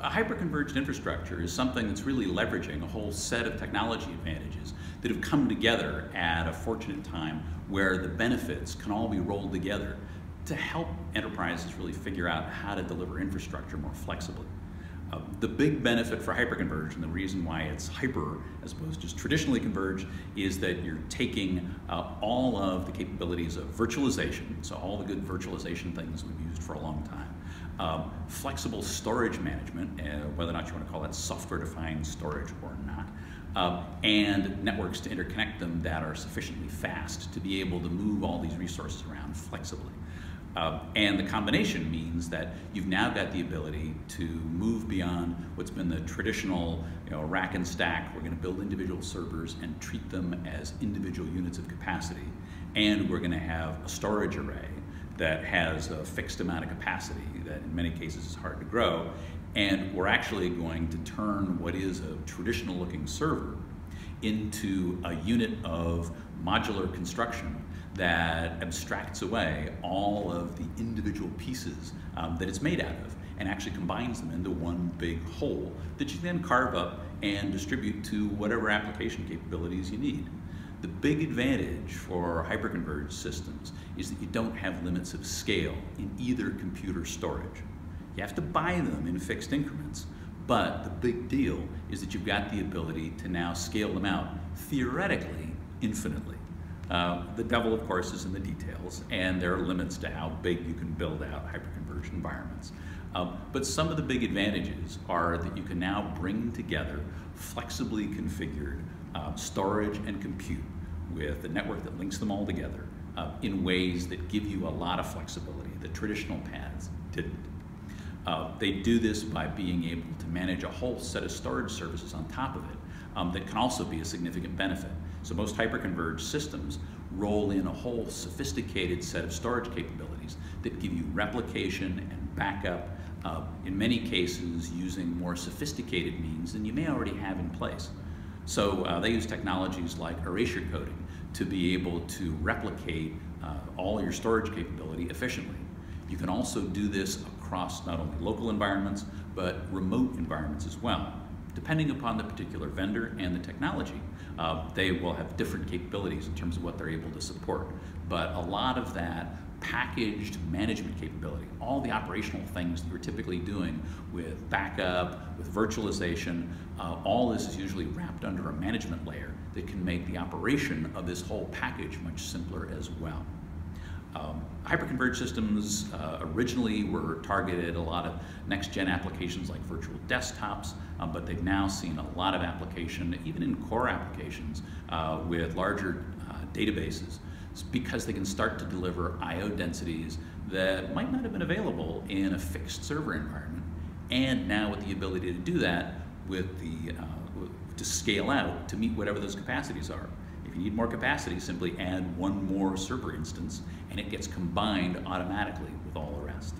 A hyperconverged infrastructure is something that's really leveraging a whole set of technology advantages that have come together at a fortunate time where the benefits can all be rolled together to help enterprises really figure out how to deliver infrastructure more flexibly. The big benefit for hyperconverged, and the reason why it's hyper as opposed to just traditionally converged, is that you're taking all of the capabilities of virtualization, so all the good virtualization things we've used for a long time, flexible storage management, whether or not you want to call that software-defined storage or not, and networks to interconnect them that are sufficiently fast to be able to move all these resources around flexibly. And the combination means that you've now got the ability to move beyond what's been the traditional, rack and stack. We're going to build individual servers and treat them as individual units of capacity. And we're going to have a storage array that has a fixed amount of capacity that in many cases is hard to grow. And we're actually going to turn what is a traditional looking server into a unit of modular construction that abstracts away all of the individual pieces that it's made out of and actually combines them into one big whole that you then carve up and distribute to whatever application capabilities you need. The big advantage for hyperconverged systems is that you don't have limits of scale in either computer storage. You have to buy them in fixed increments, but the big deal is that you've got the ability to now scale them out theoretically infinitely. The devil, of course, is in the details, and there are limits to how big you can build out hyperconverged environments. But some of the big advantages are that you can now bring together flexibly configured storage and compute with a network that links them all together in ways that give you a lot of flexibility that traditional paths didn't. They do this by being able to manage a whole set of storage services on top of it that can also be a significant benefit. So most hyperconverged systems roll in a whole sophisticated set of storage capabilities that give you replication and backup, in many cases using more sophisticated means than you may already have in place. So they use technologies like erasure coding to be able to replicate all your storage capability efficiently. You can also do this across not only local environments, but remote environments as well. Depending upon the particular vendor and the technology, they will have different capabilities in terms of what they're able to support. But a lot of that packaged management capability, all the operational things that you're typically doing with backup, with virtualization, all this is usually wrapped under a management layer that can make the operation of this whole package much simpler as well. Hyperconverged systems originally were targeted at a lot of next-gen applications like virtual desktops, but they've now seen a lot of application, even in core applications, with larger databases, because they can start to deliver I/O densities that might not have been available in a fixed server environment, and now with the ability to do that with the to scale out to meet whatever those capacities are. If you need more capacity, simply add one more server instance and it gets combined automatically with all the rest.